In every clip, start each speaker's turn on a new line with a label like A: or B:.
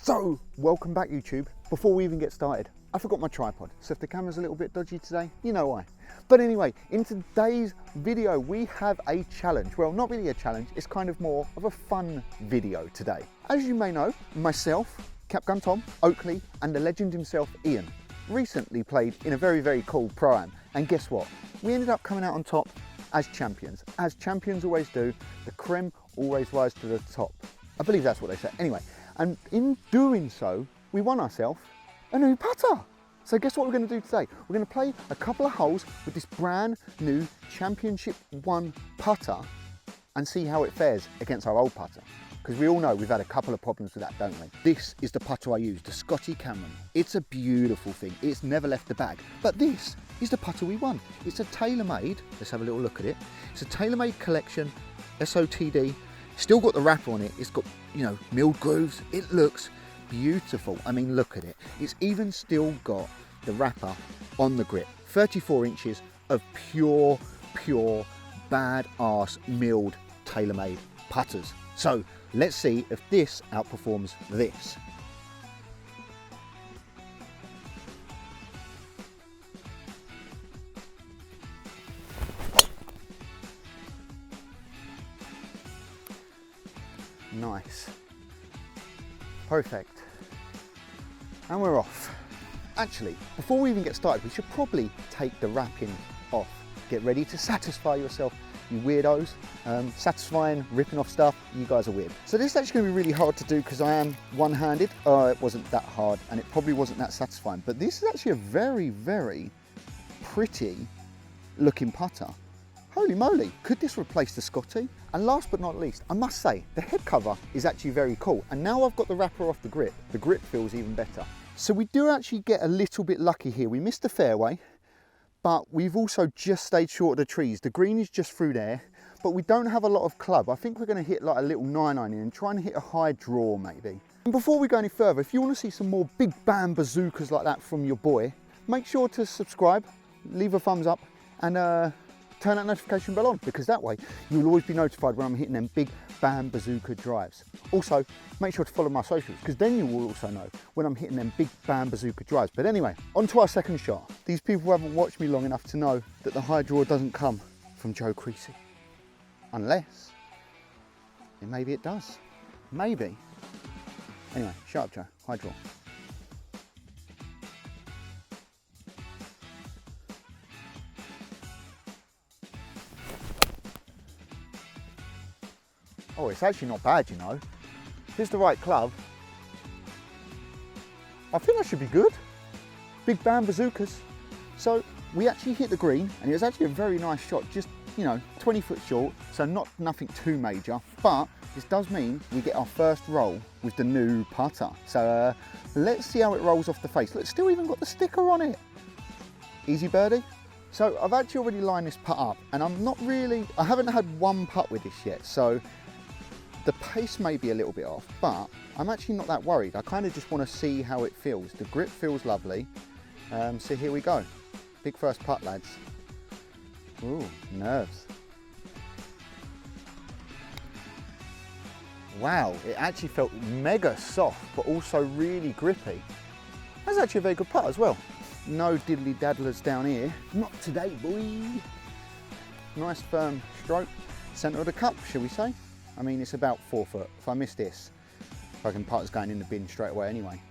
A: So, welcome back YouTube. Before we even get started, I forgot my tripod, so if the camera's a little bit dodgy today, you know why. But anyway, in today's video, we have a challenge. Well, not really a challenge, it's kind of more of a fun video today. As you may know, myself, Capgun Tom, Oakley, and the legend himself, Ian, recently played in a very, very cool Pro-Am. And guess what? We ended up coming out on top as champions. As champions always do, the creme always rise to the top. I believe that's what they say. Anyway, and in doing so, we won ourselves a new putter. So guess what we're going to do today? We're going to play a couple of holes with this brand new Championship 1 putter and see how it fares against our old putter. Because we all know we've had a couple of problems with that, don't we? This is the putter I use, the Scotty Cameron. It's a beautiful thing. It's never left the bag. But this is the putter we won. It's a tailor-made, let's have a little look at it. It's a tailor-made collection, SOTD. Still got the wrapper on it. It's got, you know, milled grooves. It looks beautiful. I mean, look at it. It's even still got the wrapper on the grip. 34 inches of pure badass milled tailor-made putters. So let's see if this outperforms this. Nice. Perfect. And we're off. Actually, before we even get started, we should probably take the wrapping off. Get ready to satisfy yourself, you weirdos. Satisfying, ripping off stuff, you guys are weird. So this is actually going to be really hard to do because I am one-handed. It wasn't that hard and it probably wasn't that satisfying. But this is actually a very, very pretty looking putter. Holy moly, could this replace the Scotty? And last but not least, I must say, the head cover is actually very cool. And now I've got the wrapper off the grip feels even better. So we do actually get a little bit lucky here. We missed the fairway, but we've also just stayed short of the trees. The green is just through there, but we don't have a lot of club. I think we're gonna hit like a little 9-iron in and try and hit a high draw maybe. And before we go any further, if you wanna see some more big bam bazookas like that from your boy, make sure to subscribe, leave a thumbs up, and turn that notification bell on, because that way you'll always be notified when I'm hitting them big bam bazooka drives. Also, make sure to follow my socials, because then you will also know when I'm hitting them big bam bazooka drives. But anyway, on to our second shot. These people haven't watched me long enough to know that the high draw doesn't come from Joe Creasey. Unless, maybe it does. Maybe. Anyway, shut up, Joe. High draw. Oh, it's actually not bad, you know. If it's the right club, I think that should be good. Big bam bazookas. So we actually hit the green, and it was actually a very nice shot, just, you know, 20 foot short, so nothing too major, but this does mean we get our first roll with the new putter. So let's see how it rolls off the face. Look, it's still even got the sticker on it. Easy birdie. So I've actually already lined this putt up, and I haven't had one putt with this yet, so the pace may be a little bit off, but I'm actually not that worried. I kind of just want to see how it feels. The grip feels lovely. So here we go. Big first putt, lads. Ooh, nerves. Wow, it actually felt mega soft, but also really grippy. That's actually a very good putt as well. No diddly daddlers down here. Not today, boy. Nice firm stroke. Centre of the cup, shall we say? I mean, it's about 4 foot. If I miss this, I reckon putter's going in the bin straight away anyway.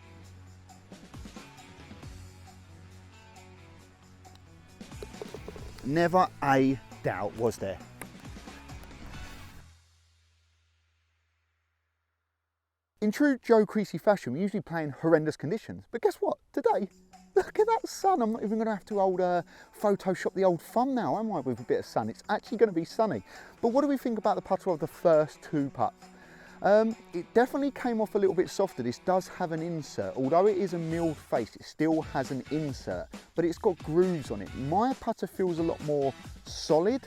A: Never a doubt, was there? In true Joe Creasey fashion, we usually play in horrendous conditions. But guess what? Today, look at that sun. I'm not even going to have to Photoshop the old thumbnail, am I, with a bit of sun? It's actually going to be sunny. But what do we think about the putter of the first 2 putts? It definitely came off a little bit softer. This does have an insert. Although it is a milled face, it still has an insert, but it's got grooves on it. My putter feels a lot more solid,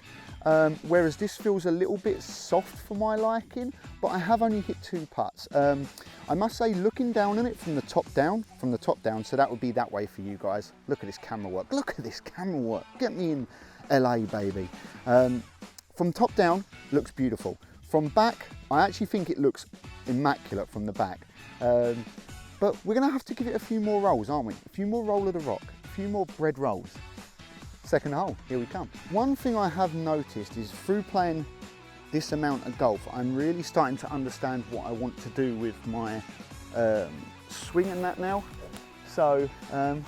A: whereas this feels a little bit soft for my liking, but I have only hit 2 putts. I must say, looking down on it from the top down, so that would be that way for you guys. Look at this camera work. Look at this camera work. Get me in LA, baby. From top down, looks beautiful. From back, I actually think it looks immaculate from the back. But we're gonna have to give it a few more rolls, aren't we? A few more roll of the rock, a few more bread rolls. Second hole, here we come. One thing I have noticed is through playing this amount of golf, I'm really starting to understand what I want to do with my swing and that now. So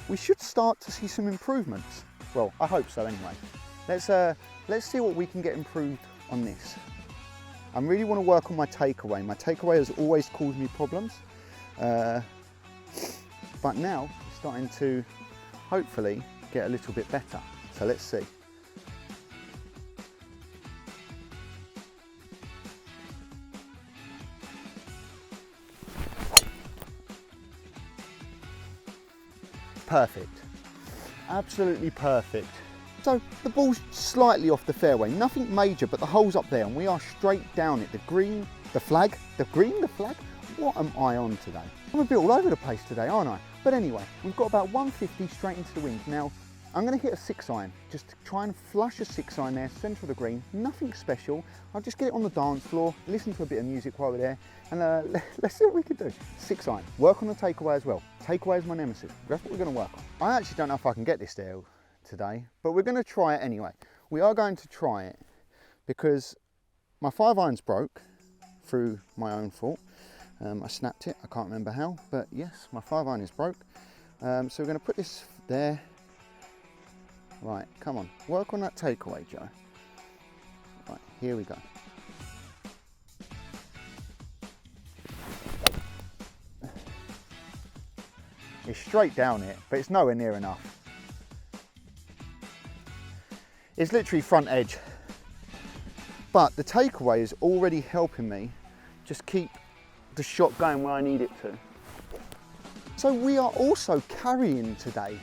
A: we should start to see some improvements. Well, I hope so anyway. Let's see what we can get improved on this. I really want to work on my takeaway. My takeaway has always caused me problems. But now it's starting to hopefully get a little bit better. So let's see. Perfect, absolutely perfect. So the ball's slightly off the fairway, nothing major, but the hole's up there and we are straight down it. The green, the flag, the green, the flag. What am I on today? I'm a bit all over the place today, aren't I? But anyway, we've got about 150 straight into the wind. Now, I'm going to hit a 6-iron, just to try and flush a 6-iron there, centre of the green, nothing special. I'll just get it on the dance floor, listen to a bit of music while we're there, and let's see what we can do. 6-iron, work on the takeaway as well. Takeaway is my nemesis, that's what we're going to work on. I actually don't know if I can get this there today, but we're going to try it anyway. We are going to try it because my 5-iron's broke through my own fault. I snapped it, I can't remember how, but yes, my 5-iron is broke. So we're going to put this there. Right, come on, work on that takeaway, Joe. Right, here we go. It's straight down it, but it's nowhere near enough. It's literally front edge. But the takeaway is already helping me just keep the shot going where I need it to. So we are also carrying today.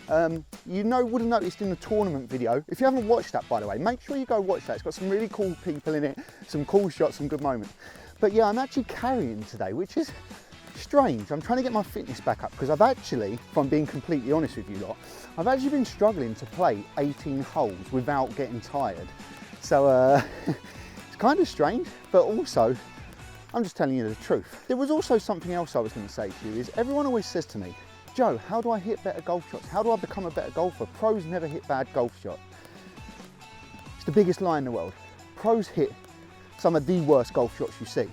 A: You would have noticed in the tournament video, if you haven't watched that by the way, make sure you go watch that. It's got some really cool people in it, some cool shots, some good moments. But yeah, I'm actually carrying today, which is strange. I'm trying to get my fitness back up because I've actually, if I'm being completely honest with you lot, I've actually been struggling to play 18 holes without getting tired. So it's kind of strange, but also, I'm just telling you the truth. There was also something else I was going to say to you is everyone always says to me, Joe, how do I hit better golf shots? How do I become a better golfer? Pros never hit bad golf shots. It's the biggest lie in the world. Pros hit some of the worst golf shots you see,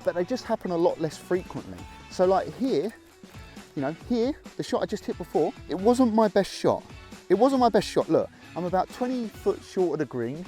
A: but they just happen a lot less frequently. So like here, you know, here, the shot I just hit before, it wasn't my best shot. It wasn't my best shot. Look, I'm about 20 foot short of the green,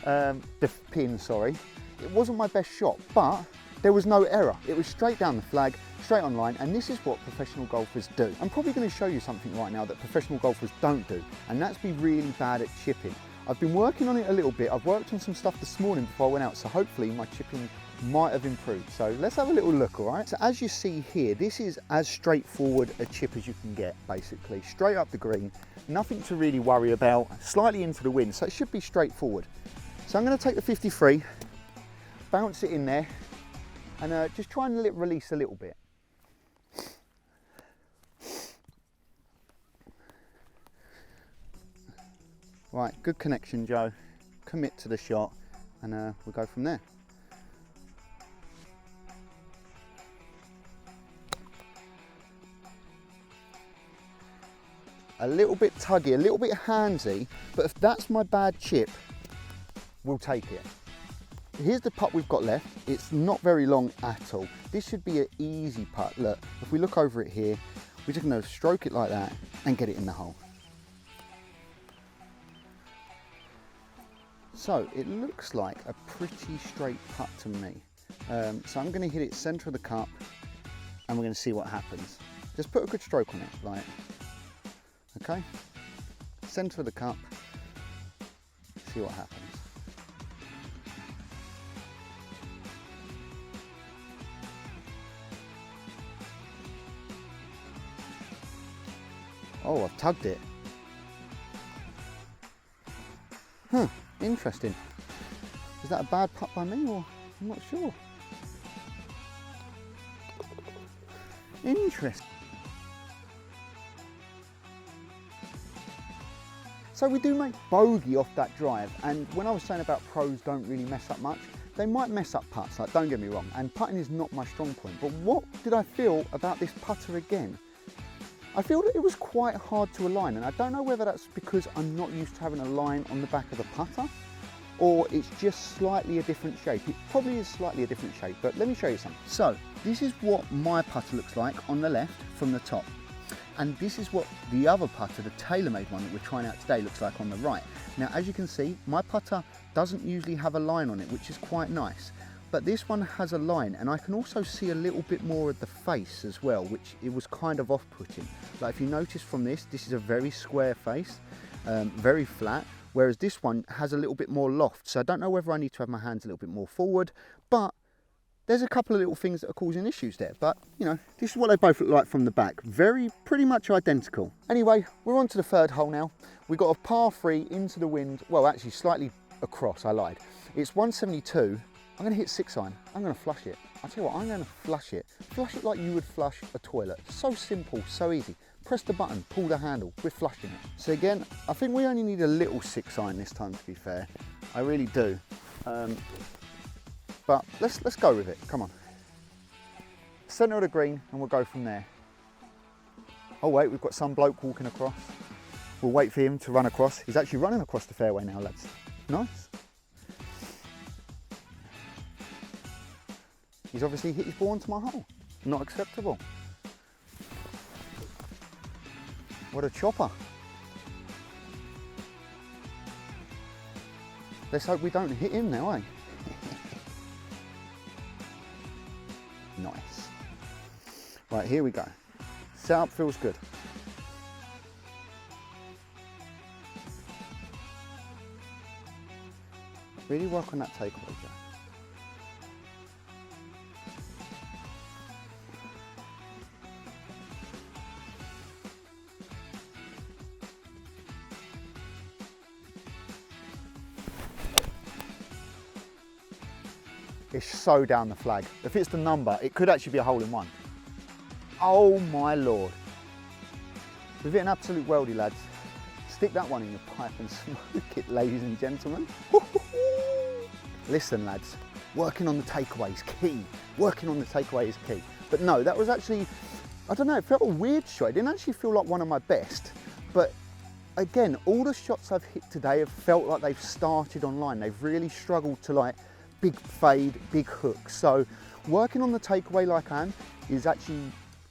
A: the pin, sorry. It wasn't my best shot, but there was no error. It was straight down the flag, straight on line, and this is what professional golfers do. I'm probably going to show you something right now that professional golfers don't do, and that's be really bad at chipping. I've been working on it a little bit. I've worked on some stuff this morning before I went out, so hopefully my chipping might have improved. So let's have a little look, all right? So as you see here, this is as straightforward a chip as you can get, basically. Straight up the green, nothing to really worry about, slightly into the wind, so it should be straightforward. So I'm going to take the 53, bounce it in there, and just try and release a little bit. Right, good connection, Joe. Commit to the shot, and we'll go from there. A little bit tuggy, a little bit handsy, but if that's my bad chip, we'll take it. Here's the putt we've got left. It's not very long at all. This should be an easy putt. Look, if we look over it here, we're just going to stroke it like that and get it in the hole. So it looks like a pretty straight putt to me. So I'm going to hit it centre of the cup and we're going to see what happens. Just put a good stroke on it, like, okay? Centre of the cup, see what happens. Oh, I've tugged it. Huh, interesting. Is that a bad putt by me, or I'm not sure. Interesting. So we do make bogey off that drive, and when I was saying about pros don't really mess up much, they might mess up putts, like, don't get me wrong, and putting is not my strong point, but what did I feel about this putter again? I feel that it was quite hard to align, and I don't know whether that's because I'm not used to having a line on the back of the putter, or it's just slightly a different shape. It probably is slightly a different shape, but let me show you something. So, this is what my putter looks like on the left from the top. And this is what the other putter, the TaylorMade one that we're trying out today, looks like on the right. Now, as you can see, my putter doesn't usually have a line on it, which is quite nice. But this one has a line, and I can also see a little bit more of the face as well, which it was kind of off-putting. Like, if you notice from this is a very square face, very flat, whereas this one has a little bit more loft. So I don't know whether I need to have my hands a little bit more forward, but there's a couple of little things that are causing issues there. But, you know, this is what they both look like from the back. Pretty much identical. Anyway, we're on to the third hole now. We've got a par 3 into the wind. Well, actually slightly across, I lied. It's 172. I'm going to hit 6-iron. I'm going to flush it. I'll tell you what, I'm going to flush it. Flush it like you would flush a toilet. So simple, so easy. Press the button, pull the handle, we're flushing it. So again, I think we only need a little 6-iron this time, to be fair. I really do. But let's go with it, come on. Centre of the green, and we'll go from there. Oh wait, we've got some bloke walking across. We'll wait for him to run across. He's actually running across the fairway now, lads. Nice. He's obviously hit his ball into my hole. Not acceptable. What a chopper. Let's hope we don't hit him now, eh? Nice. Right, here we go. Setup feels good. Really work on that takeaway, Joe. It's so down the flag. If it's the number, it could actually be a hole-in-one. Oh my Lord. We've hit an absolute worldie, lads. Stick that one in your pipe and smoke it, ladies and gentlemen. Listen, lads, working on the takeaway is key. Working on the takeaway is key. But no, that was actually, I don't know, it felt a weird shot. It didn't actually feel like one of my best. But again, all the shots I've hit today have felt like they've started online. They've really struggled to, like, big fade, big hook. So working on the takeaway like I am is actually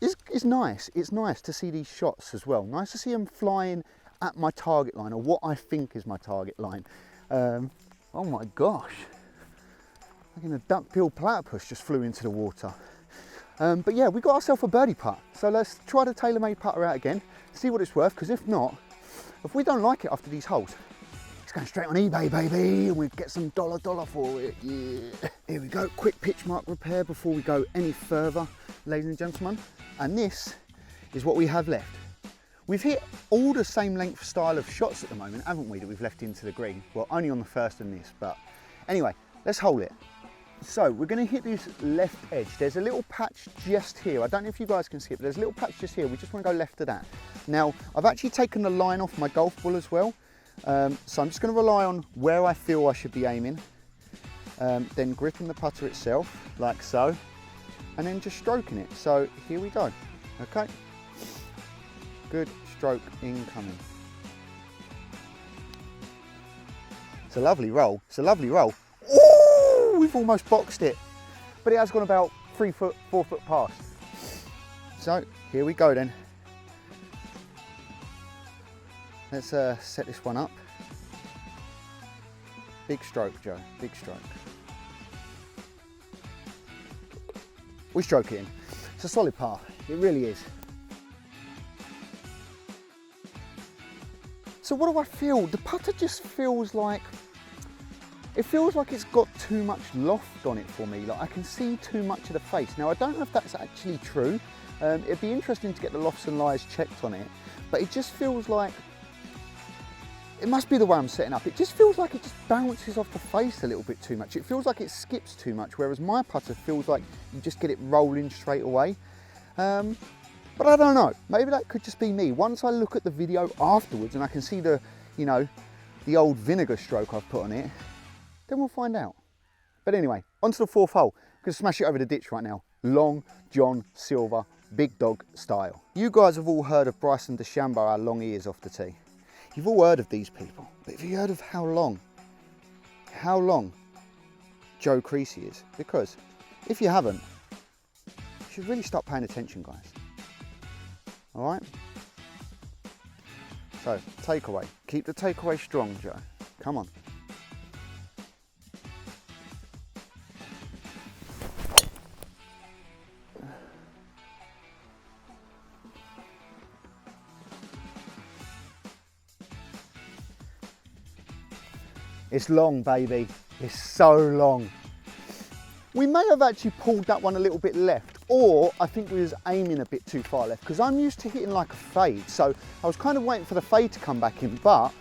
A: is nice. It's nice to see these shots as well. Nice to see them flying at my target line, or what I think is my target line. Oh my gosh. Like a duckbill platypus just flew into the water. But yeah, we got ourselves a birdie putt. So let's try the TaylorMade putter out again, see what it's worth, because if not, if we don't like it after these holes, it's going straight on eBay, baby, and we get some dollar for it, yeah. Here we go, quick pitch mark repair before we go any further, ladies and gentlemen. And this is what we have left. We've hit all the same length style of shots at the moment, haven't we, that we've left into the green? Well, only on the first and this, but anyway, let's hole it. So we're going to hit this left edge. There's a little patch just here. I don't know if you guys can see it, but there's a little patch just here. We just want to go left of that. Now, I've actually taken the line off my golf ball as well. So I'm just going to rely on where I feel I should be aiming, then gripping the putter itself, like so, and then just stroking it. So here we go, okay? Good stroke incoming. It's a lovely roll, it's a lovely roll. Ooh, we've almost boxed it, but it has gone about 3 foot, 4 foot past. So here we go then. Let's set this one up. Big stroke, Joe, big stroke. We stroke it in. It's a solid par, it really is. So what do I feel? The putter just feels like, it feels like it's got too much loft on it for me. Like I can see too much of the face. Now I don't know if that's actually true. It'd be interesting to get the lofts and lies checked on it, but it just feels like, it must be the way I'm setting up. It just feels like it just bounces off the face a little bit too much. It feels like it skips too much, whereas my putter feels like you just get it rolling straight away. But I don't know, maybe that could just be me. Once I look at the video afterwards and I can see the, you know, the old vinegar stroke I've put on it, then we'll find out. But anyway, onto the fourth hole. I'm going to smash it over the ditch right now. Long John Silver, big dog style. You guys have all heard of Bryson Dechambeau, how long he is off the tee. You've all heard of these people, but have you heard of how long Joe Creasey is? Because if you haven't, you should really start paying attention, guys. All right? So, takeaway. Keep the takeaway strong, Joe. Come on. It's long, baby. It's so long. We may have actually pulled that one a little bit left, or I think we was aiming a bit too far left, because I'm used to hitting like a fade, so I was kind of waiting for the fade to come back in, but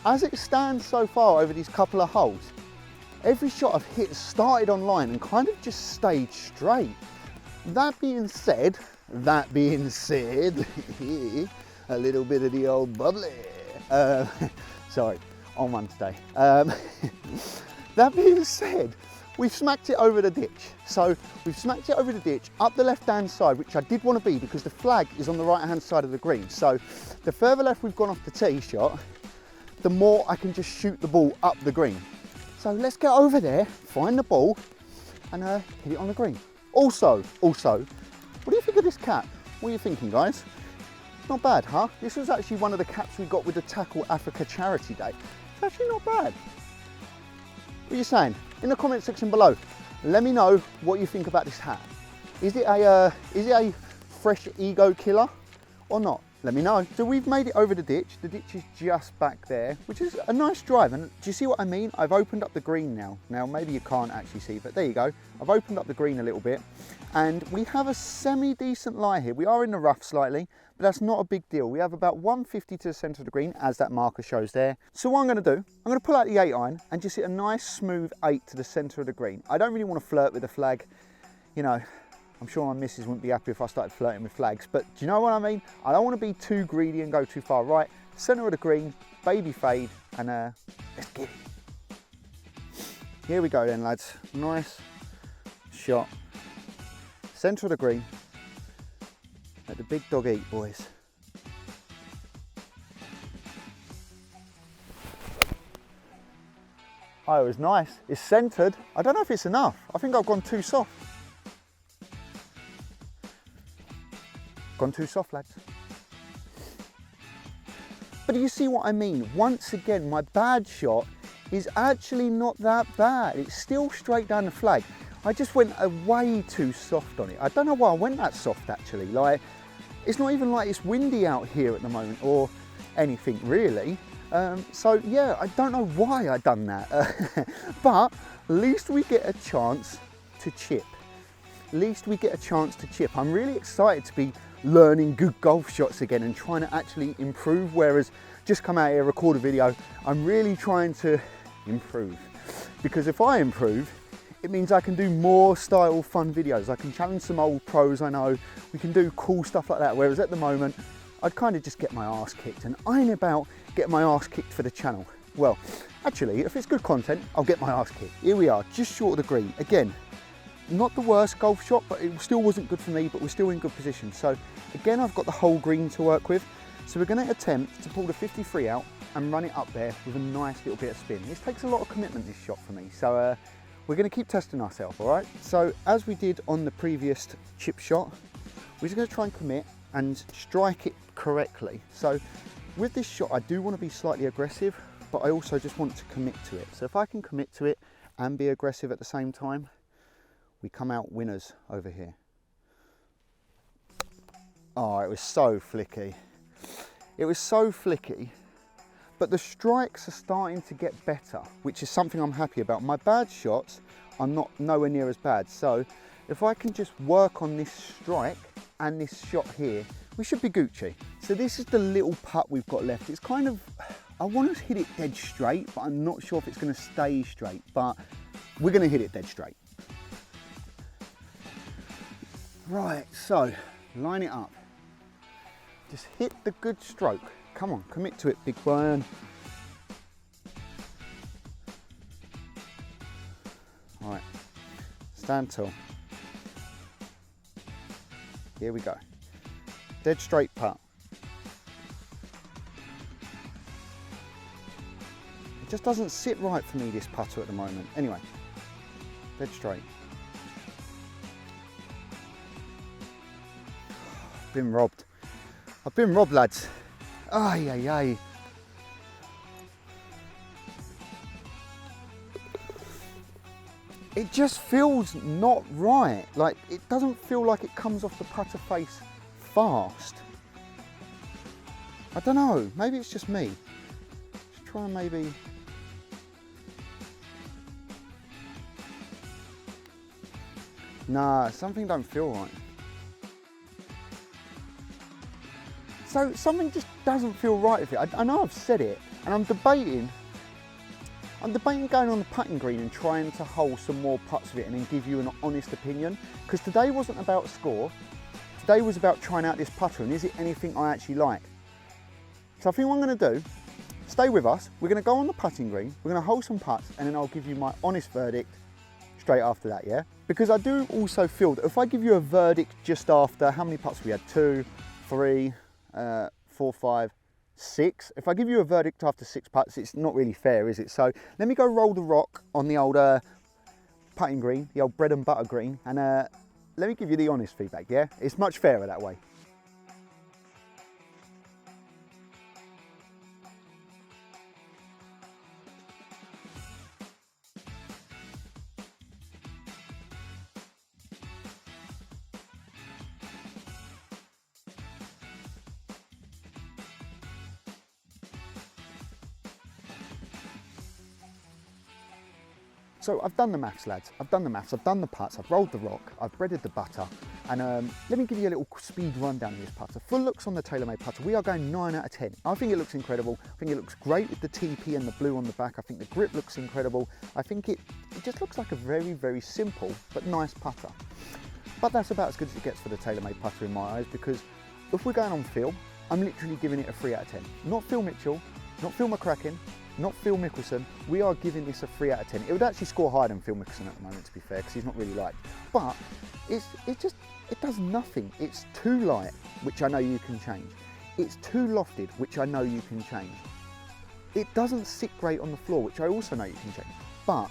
A: as it stands so far over these couple of holes, every shot I've hit started on line and kind of just stayed straight. That being said, a little bit of the old bubbly. Sorry, on one today. That being said, we've smacked it over the ditch. So we've smacked it over the ditch up the left-hand side, which I did want to be because the flag is on the right-hand side of the green. So the further left we've gone off the tee shot, the more I can just shoot the ball up the green. So let's get over there, find the ball, and hit it on the green. Also, what do you think of this cap? What are you thinking, guys? Not bad, huh? This was actually one of the caps we got with the Tackle Africa Charity Day. It's actually not bad. What are you saying? In the comment section below, let me know what you think about this hat. Is it a fresh ego killer or not? Let me know. So we've made it over the ditch. The ditch is just back there, which is a nice drive. And do you see what I mean? I've opened up the green now. Now, maybe you can't actually see, but there you go. I've opened up the green a little bit and we have a semi-decent lie here. We are in the rough slightly, but that's not a big deal. We have about 150 to the center of the green, as that marker shows there. So what I'm gonna do, I'm gonna pull out the 8 iron and just hit a nice smooth 8 to the center of the green. I don't really want to flirt with the flag. You know, I'm sure my missus wouldn't be happy if I started flirting with flags, but do you know what I mean? I don't want to be too greedy and go too far right. Center of the green, baby fade, and let's get it. Here we go then, lads. Nice shot. Center of the green. Let the big dog eat, boys. Oh, it was nice. It's centered. I don't know if it's enough. I think I've gone too soft. Gone too soft, lads. But do you see what I mean? Once again, my bad shot is actually not that bad. It's still straight down the flag. I just went way too soft on it. I don't know why I went that soft actually. Like, it's not even like it's windy out here at the moment or anything really. So yeah, I don't know why I done that. But at least we get a chance to chip. At least we get a chance to chip. I'm really excited to be learning good golf shots again and trying to actually improve, whereas just come out here, record a video. I'm really trying to improve, because if I improve, it means I can do more style fun videos. I can challenge some old pros I know. We can do cool stuff like that, whereas at the moment, I'd kind of just get my ass kicked, and I ain't about getting my ass kicked for the channel. Well, actually, if it's good content, I'll get my ass kicked. Here we are, just short of the green. Again, not the worst golf shot, but it still wasn't good for me, but we're still in good position. So again, I've got the whole green to work with. So we're going to attempt to pull the 53 out and run it up there with a nice little bit of spin. This takes a lot of commitment, this shot for me. So we're going to keep testing ourselves, all right? So as we did on the previous chip shot, we're just going to try and commit and strike it correctly. So with this shot, I do want to be slightly aggressive, but I also just want to commit to it. So if I can commit to it and be aggressive at the same time, we come out winners over here. Oh, it was so flicky. It was so flicky, but the strikes are starting to get better, which is something I'm happy about. My bad shots are not nowhere near as bad. So if I can just work on this strike and this shot here, we should be Gucci. So this is the little putt we've got left. It's kind of, I want to hit it dead straight, but I'm not sure if it's going to stay straight, but we're going to hit it dead straight. Right, so line it up. Just hit the good stroke. Come on, commit to it, big Brian. Stand tall. Here we go. Dead straight putt. It just doesn't sit right for me, this putter at the moment. Anyway, dead straight. Been robbed. I've been robbed, lads. Ay, ay, ay. It just feels not right. Like, it doesn't feel like it comes off the putter face fast. I don't know, maybe it's just me. Let's try and maybe... Nah, something don't feel right. So something just doesn't feel right with it. I know I've said it, and I'm debating going on the putting green and trying to hole some more putts with it and then give you an honest opinion. Because today wasn't about score. Today was about trying out this putter and is it anything I actually like. So I think what I'm going to do, stay with us. We're going to go on the putting green. We're going to hole some putts and then I'll give you my honest verdict straight after that, yeah? Because I do also feel that if I give you a verdict just after, how many putts we had? 2, 3, 4, 5, 6. If I give you a verdict after 6 putts, it's not really fair, is it? So let me go roll the rock on the old putting green, the old bread and butter green, and let me give you the honest feedback, yeah? It's much fairer that way. So I've done the maths, lads. I've done the maths, I've done the putts, I've rolled the rock, I've breaded the butter, and let me give you a little speed rundown of this putter. Full looks on the TaylorMade putter. We are going 9 out of 10. I think it looks incredible. I think it looks great with the TP and the blue on the back. I think the grip looks incredible. I think it just looks like a very, very simple but nice putter. But that's about as good as it gets for the TaylorMade putter in my eyes, because if we're going on feel, I'm literally giving it a 3 out of 10. Not Phil Mitchell, not Phil McCracken, not Phil Mickelson. We are giving this a 3 out of 10. It would actually score higher than Phil Mickelson at the moment, to be fair, because he's not really liked. But it does nothing. It's too light, which I know you can change. It's too lofted, which I know you can change. It doesn't sit great on the floor, which I also know you can change. But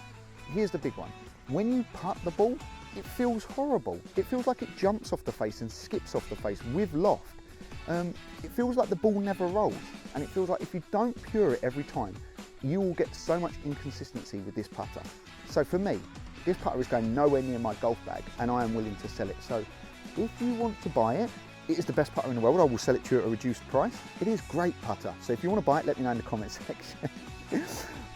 A: here's the big one. When you putt the ball, it feels horrible. It feels like it jumps off the face and skips off the face with loft. It feels like the ball never rolls, and it feels like if you don't pure it every time, you will get so much inconsistency with this putter. So for me, this putter is going nowhere near my golf bag, and I am willing to sell it. So if you want to buy it, it is the best putter in the world. I will sell it to you at a reduced price. It is great putter. So if you want to buy it, let me know in the comments section.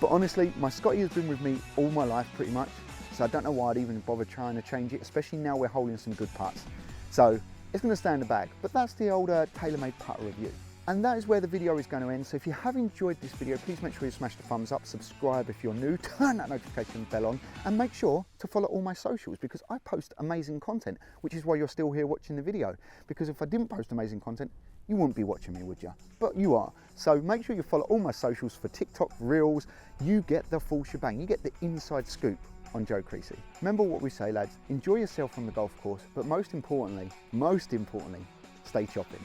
A: But honestly, my Scotty has been with me all my life pretty much. So I don't know why I'd even bother trying to change it, especially now we're holding some good putts. So it's going to stay in the bag. But that's the old TaylorMade putter review. And that is where the video is going to end. So if you have enjoyed this video, please make sure you smash the thumbs up, subscribe if you're new, turn that notification bell on, and make sure to follow all my socials, because I post amazing content, which is why you're still here watching the video. Because if I didn't post amazing content, you wouldn't be watching me, would you? But you are. So make sure you follow all my socials for TikTok, Reels. You get the full shebang. You get the inside scoop on Joe Creasey. Remember what we say, lads, enjoy yourself on the golf course, but most importantly, stay chopping.